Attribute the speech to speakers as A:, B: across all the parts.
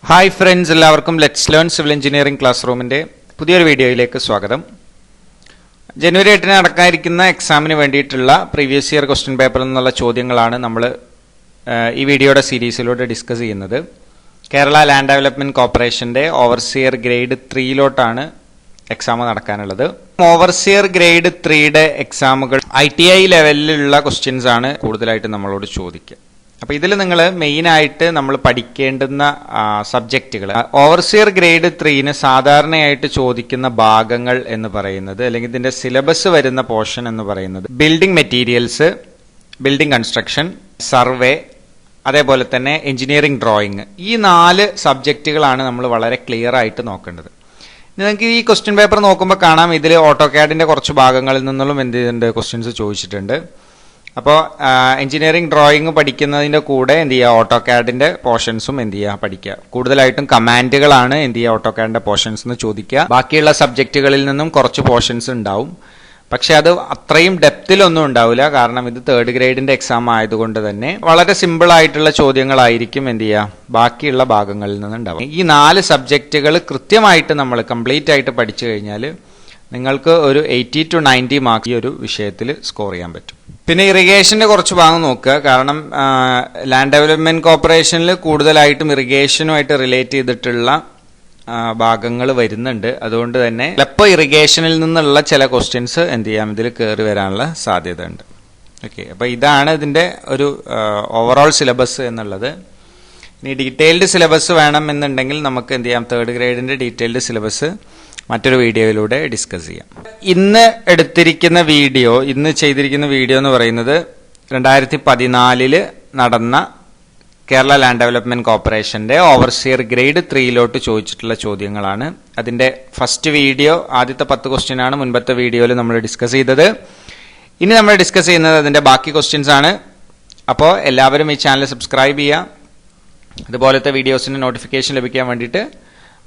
A: Hi friends, എല്ലാവർക്കും let's learn civil engineering class റൂമിൻ്റെ പുതിയൊരു വീഡിയോയിലേക്ക് സ്വാഗതം. ജനുവരി 8 നടക്കാനിരിക്കുന്ന എക്സാമിന് വേണ്ടിയിട്ടുള്ള പ്രീവിയസ് ഇയർ ക്വസ്റ്റ്യൻ പേപ്പറിൽ നിന്നുള്ള ചോദ്യങ്ങളാണ് നമ്മൾ ഈ വീഡിയോയുടെ സീരീസിലൂടെ ഡിസ്കസ് ചെയ്യുന്നത്. കേരള ലാൻഡ് ഡെവലപ്മെൻറ്റ് കോർപ്പറേഷൻ്റെ ഓവർസിയർ ഗ്രേഡ് 3 എക്സാം നടക്കാനുള്ളത്. ഓവർസിയർ ഗ്രേഡ് 3 എക്സാമുകൾ ITI ലെവലിലുള്ള ക്വസ്റ്റ്യൻസ് ആണ് കൂടുതലായിട്ട് നമ്മളോട് ചോദിക്കുക. അപ്പോൾ ഇതിൽ നിങ്ങൾ മെയിനായിട്ട് നമ്മൾ പഠിക്കേണ്ടുന്ന സബ്ജക്റ്റുകൾ, ഓവർസിയർ ഗ്രേഡ് 3 സാധാരണയായിട്ട് ചോദിക്കുന്ന ഭാഗങ്ങൾ എന്ന് പറയുന്നത്, അല്ലെങ്കിൽ ഇതിന്റെ സിലബസ് വരുന്ന പോർഷൻ എന്ന് പറയുന്നത് building materials, building construction, survey, അതേപോലെ തന്നെ എഞ്ചിനീയറിംഗ് ഡ്രോയിങ്. ഈ 4 സബ്ജക്റ്റുകളാണ് നമ്മൾ വളരെ ക്ലിയർ ആയിട്ട് നോക്കേണ്ടത്. നിങ്ങൾക്ക് ഈ ക്വസ്റ്റ്യൻ പേപ്പർ നോക്കുമ്പോൾ കാണാം, ഇതിൽ ഓട്ടോകാഡിന്റെ കുറച്ച് ഭാഗങ്ങളിൽ നിന്നും എന്ത് ചെയ്തിട്ടുണ്ട്, ക്വസ്റ്റ്യൻസ് ചോദിച്ചിട്ടുണ്ട്. അപ്പോൾ എഞ്ചിനീയറിംഗ് ഡ്രോയിങ് പഠിക്കുന്നതിൻ്റെ കൂടെ എന്ത് ചെയ്യുക, ഓട്ടോകാഡിന്റെ പോർഷൻസും എന്ത് ചെയ്യുക, പഠിക്കുക. കൂടുതലായിട്ടും കമാൻഡുകളാണ് എന്ത് ചെയ്യുക, ഓട്ടോകാഡിന്റെ പോർഷൻസ് എന്ന് ചോദിക്കുക. ബാക്കിയുള്ള സബ്ജക്റ്റുകളിൽ നിന്നും കുറച്ച് പോർഷൻസ് ഉണ്ടാവും, പക്ഷെ അത് അത്രയും ഡെപ്തിലൊന്നും ഉണ്ടാവില്ല. കാരണം ഇത് 3rd ഗ്രേഡിന്റെ എക്സാം ആയതുകൊണ്ട് തന്നെ വളരെ സിമ്പിൾ ആയിട്ടുള്ള ചോദ്യങ്ങളായിരിക്കും എന്ത് ചെയ്യുക, ബാക്കിയുള്ള ഭാഗങ്ങളിൽ നിന്ന് ഉണ്ടാവും. ഈ 4 സബ്ജക്റ്റുകൾ കൃത്യമായിട്ട് നമ്മൾ കംപ്ലീറ്റ് ആയിട്ട് പഠിച്ചു കഴിഞ്ഞാൽ നിങ്ങൾക്ക് ഒരു 80 to 90 മാർക്ക് ഈ ഒരു വിഷയത്തിൽ സ്കോർ ചെയ്യാൻ പറ്റും. പിന്നെ ഇറിഗേഷന്റെ കുറച്ച് ഭാഗം നോക്കുക. കാരണം ലാൻഡ് ഡെവലപ്മെന്റ് കോർപ്പറേഷനിൽ കൂടുതലായിട്ടും ഇറിഗേഷനുമായിട്ട് റിലേറ്റ് ചെയ്തിട്ടുള്ള ഭാഗങ്ങൾ വരുന്നുണ്ട്. അതുകൊണ്ട് തന്നെ ചിലപ്പോൾ ഇറിഗേഷനിൽ നിന്നുള്ള ചില ക്വസ്റ്റ്യൻസ് എന്ത് ചെയ്യാം, ഇതിൽ കയറി വരാനുള്ള സാധ്യത ഉണ്ട്. ഓക്കെ, അപ്പോൾ ഇതാണ് ഇതിന്റെ ഒരു ഓവറോൾ സിലബസ് എന്നുള്ളത്. ഇനി ഡീറ്റെയിൽഡ് സിലബസ് വേണം എന്നുണ്ടെങ്കിൽ നമുക്ക് എന്ത് ചെയ്യാം, 3rd ഗ്രേഡിന്റെ ഡീറ്റെയിൽഡ് സിലബസ് മറ്റൊരു വീഡിയോയിലൂടെ ഡിസ്കസ് ചെയ്യാം. ഇന്ന് ചെയ്തിരിക്കുന്ന വീഡിയോ എന്ന് പറയുന്നത് 2014 നടന്ന കേരള ലാൻഡ് ഡെവലപ്മെന്റ് കോർപ്പറേഷന്റെ ഓവർസിയർ ഗ്രേഡ് 3 ചോദിച്ചിട്ടുള്ള ചോദ്യങ്ങളാണ്. അതിന്റെ ഫസ്റ്റ് വീഡിയോ, ആദ്യത്തെ 10 ക്വസ്റ്റ്യൻ ആണ് മുൻപത്തെ വീഡിയോയിൽ നമ്മൾ ഡിസ്കസ് ചെയ്തത്. ഇനി നമ്മൾ ഡിസ്കസ് ചെയ്യുന്നത് അതിന്റെ ബാക്കി ക്വസ്റ്റ്യൻസ് ആണ്. അപ്പോൾ എല്ലാവരും ഈ ചാനൽ സബ്സ്ക്രൈബ് ചെയ്യുക. അതുപോലത്തെ വീഡിയോസിന്റെ നോട്ടിഫിക്കേഷൻ ലഭിക്കാൻ വേണ്ടിയിട്ട്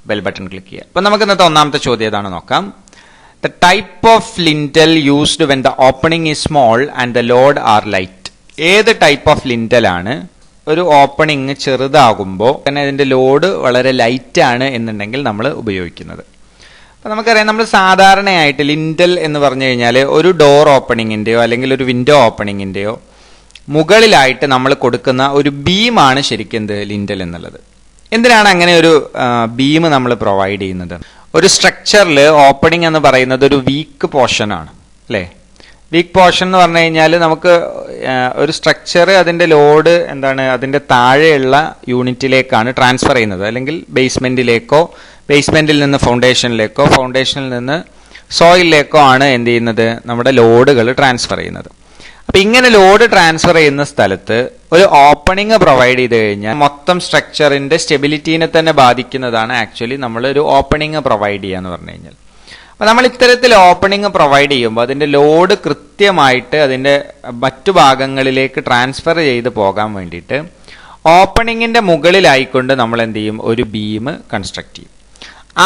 A: ബെൽ ബട്ടൺ ക്ലിക്ക് ചെയ്യുക. അപ്പൊ നമുക്ക് ഇന്നത്തെ ഒന്നാമത്തെ ചോദ്യം ഏതാണ് നോക്കാം. The type of lintel used when the opening is small and the load are light. ഏത് ടൈപ്പ് ഓഫ് ലിന്റൽ ആണ് ഒരു ഓപ്പണിംഗ് ചെറുതാകുമ്പോൾ തന്നെ അതിന്റെ ലോഡ് വളരെ ലൈറ്റ് ആണ് എന്നുണ്ടെങ്കിൽ നമ്മൾ ഉപയോഗിക്കുന്നത്? അപ്പൊ നമുക്കറിയാം, നമ്മൾ സാധാരണയായിട്ട് ലിന്റൽ എന്ന് പറഞ്ഞു കഴിഞ്ഞാൽ ഒരു ഡോർ ഓപ്പണിങ്ങിന്റെയോ അല്ലെങ്കിൽ ഒരു വിൻഡോ ഓപ്പണിങ്ങിന്റെയോ മുകളിലായിട്ട് നമ്മൾ കൊടുക്കുന്ന ഒരു ബീമാണ് ശരിക്കും എന്ത് ലിന്റൽ എന്നുള്ളത്. എന്തിനാണ് അങ്ങനെ ഒരു ബീം നമ്മൾ പ്രൊവൈഡ് ചെയ്യുന്നത്? ഒരു സ്ട്രക്ചറിൽ ഓപ്പണിംഗ് എന്ന് പറയുന്നത് ഒരു വീക്ക് പോർഷൻ ആണ്, അല്ലേ? വീക്ക് പോർഷൻ എന്ന് പറഞ്ഞു കഴിഞ്ഞാൽ നമുക്ക് ഒരു സ്ട്രക്ചർ അതിന്റെ ലോഡ് എന്താണ്, അതിന്റെ താഴെയുള്ള യൂണിറ്റിലേക്കാണ് ട്രാൻസ്ഫർ ചെയ്യുന്നത്, അല്ലെങ്കിൽ ബേസ്മെന്റിലേക്കോ, ബേസ്മെന്റിൽ നിന്ന് ഫൗണ്ടേഷനിലേക്കോ, ഫൗണ്ടേഷനിൽ നിന്ന് സോയിലിലേക്കോ ആണ് എന്ത് ചെയ്യുന്നത്, നമ്മുടെ ലോഡുകൾ ട്രാൻസ്ഫർ ചെയ്യുന്നത്. അപ്പൊ ഇങ്ങനെ ലോഡ് ട്രാൻസ്ഫർ ചെയ്യുന്ന സ്ഥലത്ത് ഒരു ഓപ്പണിംഗ് പ്രൊവൈഡ് ചെയ്ത് കഴിഞ്ഞാൽ മൊത്തം സ്ട്രക്ചറിന്റെ സ്റ്റെബിലിറ്റീനെ തന്നെ ബാധിക്കുന്നതാണ് ആക്ച്വലി നമ്മൾ ഒരു ഓപ്പണിംഗ് പ്രൊവൈഡ് ചെയ്യുക എന്ന് പറഞ്ഞു കഴിഞ്ഞാൽ. അപ്പൊ നമ്മൾ ഇത്തരത്തിൽ ഓപ്പണിംഗ് പ്രൊവൈഡ് ചെയ്യുമ്പോൾ അതിന്റെ ലോഡ് കൃത്യമായിട്ട് അതിന്റെ മറ്റു ഭാഗങ്ങളിലേക്ക് ട്രാൻസ്ഫർ ചെയ്ത് പോകാൻ വേണ്ടിയിട്ട് ഓപ്പണിങ്ങിന്റെ മുകളിലായിക്കൊണ്ട് നമ്മൾ എന്ത് ചെയ്യും, ഒരു ബീം കൺസ്ട്രക്ട് ചെയ്യും.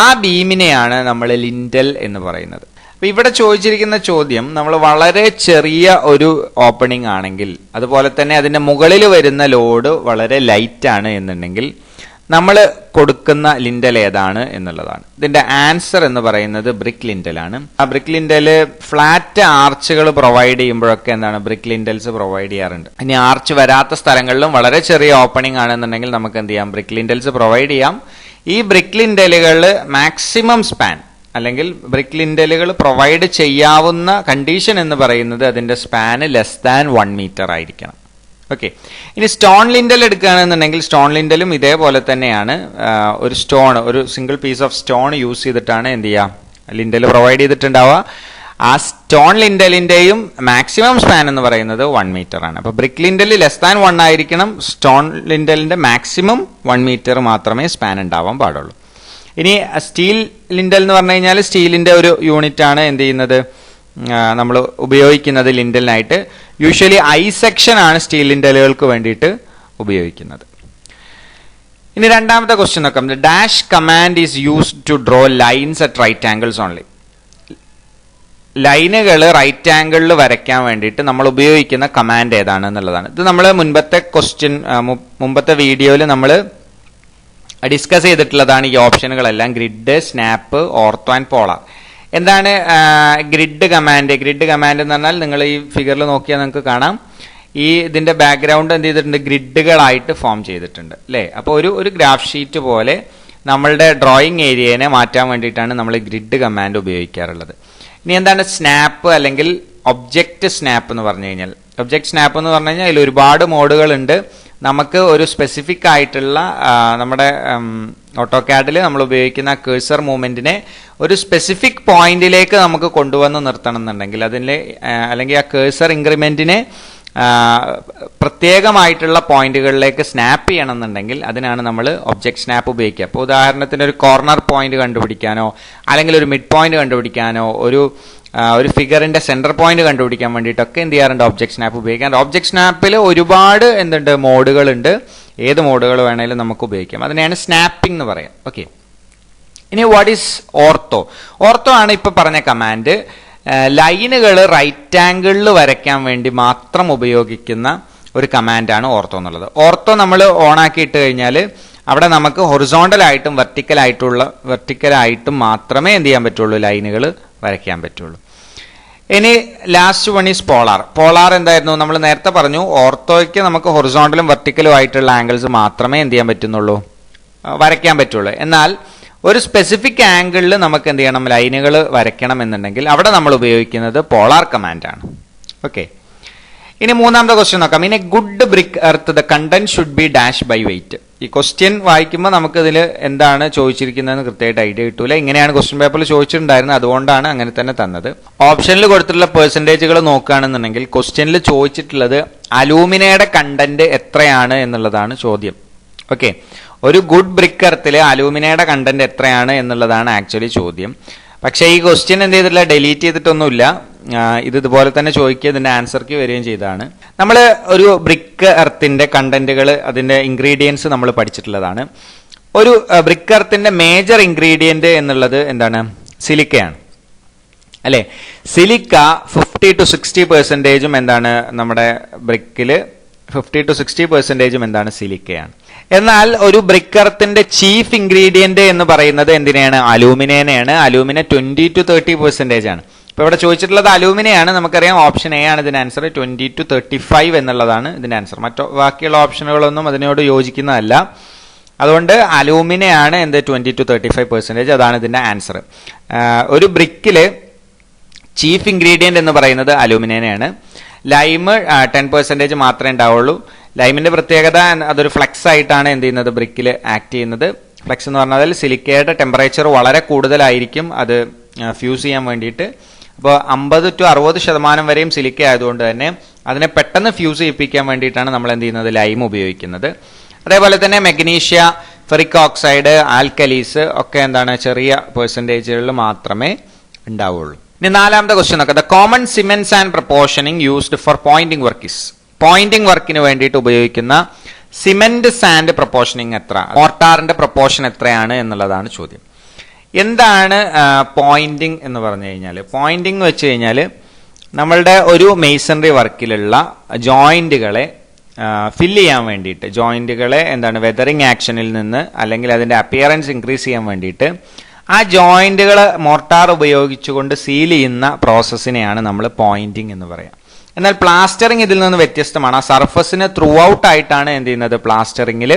A: ആ ബീമിനെയാണ് നമ്മൾ ലിന്റൽ എന്ന് പറയുന്നത്. അപ്പൊ ഇവിടെ ചോദിച്ചിരിക്കുന്ന ചോദ്യം, നമ്മൾ വളരെ ചെറിയ ഒരു ഓപ്പണിംഗ് ആണെങ്കിൽ, അതുപോലെ തന്നെ അതിന്റെ മുകളിൽ വരുന്ന ലോഡ് വളരെ ലൈറ്റ് ആണ് എന്നുണ്ടെങ്കിൽ നമ്മൾ കൊടുക്കുന്ന ലിന്റൽ ഏതാണ് എന്നുള്ളതാണ്. ഇതിന്റെ ആൻസർ എന്ന് പറയുന്നത് ബ്രിക്ക് ലിന്റൽ ആണ്. ആ ബ്രിക്ക് ലിന്റല് ഫ്ലാറ്റ് ആർച്ചുകൾ പ്രൊവൈഡ് ചെയ്യുമ്പോഴൊക്കെ എന്താണ്, ബ്രിക്ക് ലിന്റൽസ് പ്രൊവൈഡ് ചെയ്യാറുണ്ട്. ഇനി ആർച്ച് വരാത്ത സ്ഥലങ്ങളിലും വളരെ ചെറിയ ഓപ്പണിംഗ് ആണെന്നുണ്ടെങ്കിൽ നമുക്ക് എന്ത് ചെയ്യാം, ബ്രിക്ക് ലിന്റൽസ് പ്രൊവൈഡ് ചെയ്യാം. ഈ ബ്രിക്ക് ലിന്റലുകൾ മാക്സിമം സ്പാൻ, അല്ലെങ്കിൽ ബ്രിക്ക് ലിന്റലുകൾ പ്രൊവൈഡ് ചെയ്യാവുന്ന കണ്ടീഷൻ എന്ന് പറയുന്നത് അതിന്റെ സ്പാന് ലെസ് ദാൻ 1 മീറ്റർ ആയിരിക്കണം. ഓക്കെ, ഇനി സ്റ്റോൺ ലിന്റൽ എടുക്കുകയാണെന്നുണ്ടെങ്കിൽ സ്റ്റോൺ ലിന്റലും ഇതേപോലെ തന്നെയാണ്. ഒരു single piece of stone use ചെയ്തിട്ടാണ് എന്ത് ചെയ്യുക, ലിന്റൽ പ്രൊവൈഡ് ചെയ്തിട്ടുണ്ടാവുക. ആ സ്റ്റോൺ ലിന്റലിന്റെയും മാക്സിമം സ്പാൻ എന്ന് പറയുന്നത് 1 മീറ്റർ ആണ്. അപ്പൊ ബ്രിക്ക് ലിന്റൽ ലെസ് ദാൻ 1 ആയിരിക്കണം, സ്റ്റോൺ ലിന്റലിന്റെ മാക്സിമം 1 മീറ്റർ മാത്രമേ സ്പാൻ ഉണ്ടാവാൻ പാടുള്ളൂ. ഇനി സ്റ്റീൽ ലിന്റൽ എന്ന് പറഞ്ഞു കഴിഞ്ഞാൽ സ്റ്റീലിന്റെ ഒരു യൂണിറ്റ് ആണ് എന്ത് ചെയ്യുന്നത്, നമ്മൾ ഉപയോഗിക്കുന്നത് ലിന്റലിനായിട്ട്. യൂഷ്വലി ഐ സെക്ഷൻ ആണ് സ്റ്റീൽ ലിന്റലുകൾക്ക് വേണ്ടിയിട്ട് ഉപയോഗിക്കുന്നത്. ഇനി രണ്ടാമത്തെ ക്വസ്റ്റ്യൻ നോക്കാം. The dash command is used to draw lines at right angles only. ലൈനുകൾ റൈറ്റ് ആംഗിളിൽ വരയ്ക്കാൻ വേണ്ടിയിട്ട് നമ്മൾ ഉപയോഗിക്കുന്ന കമാൻഡ് ഏതാണ് എന്നുള്ളതാണ്. ഇത് നമ്മൾ മുമ്പത്തെ വീഡിയോയിൽ നമ്മൾ ഡിസ്കസ് ചെയ്തിട്ടുള്ളതാണ് ഈ ഓപ്ഷനുകളെല്ലാം: grid, snap, ortho and polar. എന്താണ് ഗ്രിഡ് കമാൻഡ്? ഗ്രിഡ് കമാൻഡ് എന്ന് പറഞ്ഞാൽ നിങ്ങൾ ഈ ഫിഗറിൽ നോക്കിയാൽ നിങ്ങൾക്ക് കാണാം, ഇതിന്റെ ബാക്ക്ഗ്രൗണ്ട് എന്ത് ചെയ്തിട്ടുണ്ട്? ഗ്രിഡുകളായിട്ട് ഫോം ചെയ്തിട്ടുണ്ട് അല്ലേ? അപ്പോൾ ഒരു ഗ്രാഫ് ഷീറ്റ് പോലെ നമ്മളുടെ ഡ്രോയിങ് ഏരിയനെ മാറ്റാൻ വേണ്ടിയിട്ടാണ് നമ്മൾ ഗ്രിഡ് കമാൻഡ് ഉപയോഗിക്കാറുള്ളത്. ഇനി എന്താണ് സ്നാപ്പ് അല്ലെങ്കിൽ ഒബ്ജക്റ്റ് സ്നാപ്പ് എന്ന് പറഞ്ഞു കഴിഞ്ഞാൽ? ഒബ്ജക്റ്റ് സ്നാപ്പ് എന്ന് പറഞ്ഞു കഴിഞ്ഞാൽ അതിൽ ഒരുപാട് മോഡുകളുണ്ട്. നമുക്ക് ഒരു സ്പെസിഫിക് ആയിട്ടുള്ള നമ്മുടെ ഓട്ടോകാഡിൽ നമ്മൾ ഉപയോഗിക്കുന്ന കേഴ്സർ മൂവ്മെന്റിനെ ഒരു സ്പെസിഫിക് പോയിന്റിലേക്ക് നമുക്ക് കൊണ്ടുവന്ന് നിർത്തണം എന്നുണ്ടെങ്കിൽ അല്ലെങ്കിൽ ആ കേഴ്സർ ഇൻക്രിമെന്റിനെ പ്രത്യേകമായിട്ടുള്ള പോയിന്റുകളിലേക്ക് സ്നാപ്പ് ചെയ്യണം എന്നുണ്ടെങ്കിൽ അതിനാണ് നമ്മൾ ഒബ്ജക്ട് സ്നാപ്പ് ഉപയോഗിക്കുക. അപ്പോൾ ഉദാഹരണത്തിന് ഒരു കോർണർ പോയിന്റ് കണ്ടുപിടിക്കാനോ അല്ലെങ്കിൽ ഒരു മിഡ് പോയിന്റ് കണ്ടുപിടിക്കാനോ ഒരു ഫിഗറിന്റെ സെന്റർ പോയിന്റ് കണ്ടുപിടിക്കാൻ വേണ്ടിയിട്ടൊക്കെ എന്ത് ചെയ്യാറുണ്ട്? ഒബ്ജക്ട് സ്നാപ്പ് ഉപയോഗിക്കാൻ. ഒബ്ജക്ട് സ്നാപ്പിൽ ഒരുപാട് മോഡുകളുണ്ട്. ഏത് മോഡുകൾ വേണമെങ്കിലും നമുക്ക് ഉപയോഗിക്കാം. അതിനെയാണ് സ്നാപ്പിംഗ് എന്ന് പറയാം. ഓക്കെ, ഇനി വാട്ട് ഈസ് ഓർത്തോ? ഓർത്തോ ആണ് ഇപ്പൊ പറഞ്ഞ കമാൻഡ്. ലൈനുകൾ റൈറ്റ് ആംഗിളിൽ വരയ്ക്കാൻ വേണ്ടി മാത്രം ഉപയോഗിക്കുന്ന ഒരു കമാൻഡാണ് ഓർത്തോ എന്നുള്ളത്. ഓർത്തോ നമ്മൾ ഓൺ ആക്കി ഇട്ട് കഴിഞ്ഞാൽ അവിടെ നമുക്ക് ഹൊറിസോണ്ടലായിട്ടും വെർട്ടിക്കലായിട്ടും മാത്രമേ എന്ത് ചെയ്യാൻ പറ്റുള്ളൂ? ലൈനുകൾ വരയ്ക്കാൻ പറ്റുള്ളൂ. ഇനി last one is polar. Polar എന്തായിരുന്നു? നമ്മൾ നേരത്തെ പറഞ്ഞു, ഓർത്തോയ്ക്ക് നമുക്ക് ഹൊറിസോണ്ടലും വെർട്ടിക്കലും ആയിട്ടുള്ള ആംഗിൾസ് മാത്രമേ എന്ത് ചെയ്യാൻ പറ്റുന്നുള്ളൂ? വരയ്ക്കാൻ പറ്റുള്ളൂ. എന്നാൽ ഒരു സ്പെസിഫിക് ആംഗിളിൽ നമുക്ക് എന്ത് ചെയ്യണം? ലൈനുകൾ വരയ്ക്കണം എന്നുണ്ടെങ്കിൽ അവിടെ നമ്മൾ ഉപയോഗിക്കുന്നത് പോളാർ കമാൻഡാണ്. ഓക്കെ, ഇനി മൂന്നാമത്തെ ക്വസ്റ്റ്യൻ നോക്കാം. ഇനി good brick earth the content should be dash by weight. ഈ ക്വസ്റ്റ്യൻ വായിക്കുമ്പോൾ നമുക്ക് ഇതിൽ എന്താണ് ചോദിച്ചിരിക്കുന്നതെന്ന് കൃത്യമായിട്ട് ഐഡിയ കിട്ടൂല. ഇങ്ങനെയാണ് ക്വസ്റ്റ്യൻ പേപ്പറിൽ ചോദിച്ചിട്ടുണ്ടായിരുന്നത്, അതുകൊണ്ടാണ് അങ്ങനെ തന്നെ തന്നത്. ഓപ്ഷനിൽ കൊടുത്തിട്ടുള്ള പെർസെൻറ്റേജുകൾ നോക്കുകയാണെന്നുണ്ടെങ്കിൽ ക്വസ്റ്റ്യനിൽ ചോദിച്ചിട്ടുള്ളത് അലൂമിനയുടെ കണ്ടന്റ് എത്രയാണ് എന്നുള്ളതാണ് ചോദ്യം. ഓക്കെ, ഒരു ഗുഡ് ബ്രിക്ക് എർത്തിൽ അലൂമിനയുടെ കണ്ടന്റ് എത്രയാണ് എന്നുള്ളതാണ് ആക്ച്വലി ചോദ്യം. പക്ഷേ ഈ ക്വസ്റ്റ്യൻ എന്ത് ചെയ്തിട്ടില്ല? ഡിലീറ്റ് ചെയ്തിട്ടൊന്നുമില്ല. ഇതുപോലെ തന്നെ ചോദിക്കുക, ഇതിന്റെ ആൻസർക്ക് വരികയും ചെയ്തതാണ്. നമ്മൾ ഒരു ബ്രിക്ക് എർത്തിന്റെ കണ്ടന്റുകൾ, അതിന്റെ ഇൻഗ്രീഡിയൻസ് നമ്മൾ പഠിച്ചിട്ടുള്ളതാണ്. ഒരു ബ്രിക്ക് എർത്തിന്റെ മേജർ ഇൻഗ്രീഡിയന്റ് എന്നുള്ളത് എന്താണ്? സിലിക്കയാണ് അല്ലെ? സിലിക്ക 50 to 60% എന്താണ്? നമ്മുടെ ബ്രിക്കില് 50 to 60% എന്താണ്? സിലിക്കയാണ്. എന്നാൽ ഒരു ബ്രിക്ക് എർത്തിന്റെ ചീഫ് ഇൻഗ്രീഡിയന്റ് എന്ന് പറയുന്നത് എന്തിനെയാണ്? അലൂമിനേനെയാണ്. അലൂമിന 20 to 30% ആണ്. ഇപ്പൊ ഇവിടെ ചോദിച്ചിട്ടുള്ളത് അലൂമിനയാണ്. നമുക്കറിയാം ഓപ്ഷൻ എ ആണ് ഇതിന്റെ ആൻസർ. 20 to 35 എന്നുള്ളതാണ് ഇതിന്റെ ആൻസർ. ബാക്കിയുള്ള ഓപ്ഷനുകളൊന്നും അതിനോട് യോജിക്കുന്നതല്ല. അതുകൊണ്ട് അലൂമിനയാണ് 20 to 35%. അതാണ് ഇതിന്റെ ആൻസർ. ഒരു ബ്രിക്കില് ചീഫ് ഇൻഗ്രീഡിയന്റ് എന്ന് പറയുന്നത് അലൂമിനേനെയാണ്. ലൈം 10% മാത്രമേ ഉണ്ടാവുള്ളൂ. ലൈമിന്റെ പ്രത്യേകത, അതൊരു ഫ്ലെക്സ് ആയിട്ടാണ് എന്ത് ചെയ്യുന്നത്? ബ്രിക്കിൽ ആക്ട് ചെയ്യുന്നത്. ഫ്ലെക്സ് എന്ന് പറഞ്ഞാൽ സിലിക്കയുടെ ടെമ്പറേച്ചർ വളരെ കൂടുതലായിരിക്കും അത് ഫ്യൂസ് ചെയ്യാൻ വേണ്ടിയിട്ട്. അപ്പോൾ 50 to 60% വരെയും സിലിക്ക ആയതുകൊണ്ട് തന്നെ അതിനെ പെട്ടെന്ന് ഫ്യൂസ് ചെയ്യിപ്പിക്കാൻ വേണ്ടിയിട്ടാണ് നമ്മൾ എന്ത് ചെയ്യുന്നത്? ലൈം ഉപയോഗിക്കുന്നത്. അതേപോലെ തന്നെ മെഗ്നീഷ്യ, ഫെറിക് ഓക്സൈഡ്, ആൽക്കലീസ് ഒക്കെ എന്താണ്? ചെറിയ പെർസെൻറ്റേജുകളിൽ മാത്രമേ ഉണ്ടാവുള്ളൂ. ഇനി നാലാമത്തെ ക്വസ്റ്റ്യൻ നോക്കാം. The common cements and proportioning used for pointing work is. Pointing വർക്കിന് വേണ്ടിയിട്ട് ഉപയോഗിക്കുന്ന സിമെന്റ് സാൻഡ് പ്രപ്പോർഷനിങ് എത്ര? മോർട്ടാറിന്റെ പ്രപ്പോർഷൻ എത്രയാണ് എന്നുള്ളതാണ് ചോദ്യം. എന്താണ് പോയിന്റിംഗ് എന്ന് പറഞ്ഞു കഴിഞ്ഞാൽ? പോയിന്റിംഗ് വെച്ച് കഴിഞ്ഞാൽ നമ്മളുടെ ഒരു മെയ്സണറി വർക്കിലുള്ള ജോയിന്റുകളെ ഫില്ല് ചെയ്യാൻ വേണ്ടിയിട്ട്, ജോയിന്റുകളെ എന്താണ് വെതറിംഗ് ആക്ഷനിൽ നിന്ന് അല്ലെങ്കിൽ അതിന്റെ അപ്പിയറൻസ് ഇൻക്രീസ് ചെയ്യാൻ വേണ്ടിയിട്ട് ആ ജോയിന്റുകൾ മോർട്ടാർ ഉപയോഗിച്ചുകൊണ്ട് സീൽ ചെയ്യുന്ന പ്രോസസ്സിനെയാണ് നമ്മൾ പോയിന്റിംഗ് എന്ന് പറയാം. എന്നാൽ പ്ലാസ്റ്ററിംഗ് ഇതിൽ നിന്ന് വ്യത്യസ്തമാണ്. ആ സർഫസിന് ത്രൂ ഔട്ട് ആയിട്ടാണ് എന്ത് ചെയ്യുന്നത്? പ്ലാസ്റ്ററിംഗിൽ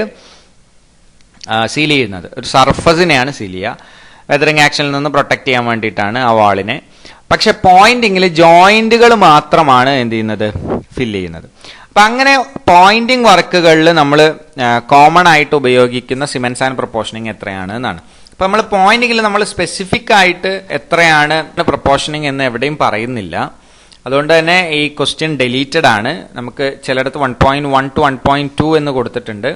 A: സീൽ ചെയ്യുന്നത്. ഒരു സർഫസിനെയാണ് സീൽ ചെയ്യുക. വെതറിംഗ് ആക്ഷനിൽ നിന്ന് പ്രൊട്ടക്ട് ചെയ്യാൻ വേണ്ടിയിട്ടാണ് ആ വാളിനെ. പക്ഷെ പോയിന്റിങ്ങിൽ ജോയിന്റുകൾ മാത്രമാണ് എന്ത് ചെയ്യുന്നത്? ഫില്ല് ചെയ്യുന്നത്. അപ്പൊ അങ്ങനെ പോയിന്റിംഗ് വർക്കുകളിൽ നമ്മൾ കോമൺ ആയിട്ട് ഉപയോഗിക്കുന്ന സിമെന്റ്സ് ആൻഡ് പ്രപ്പോർഷനിങ് എത്രയാണ് എന്നാണ്. അപ്പൊ നമ്മൾ പോയിന്റിങ്ങിൽ നമ്മൾ സ്പെസിഫിക് ആയിട്ട് എത്രയാണ് പ്രപ്പോർഷനിങ് എന്ന് എവിടെയും പറയുന്നില്ല. അതുകൊണ്ട് തന്നെ ഈ ക്വസ്റ്റ്യൻ ഡിലീറ്റഡ് ആണ്. നമുക്ക് ചിലയിടത്ത് 1.1 to 1.2 എന്ന് കൊടുത്തിട്ടുണ്ട്.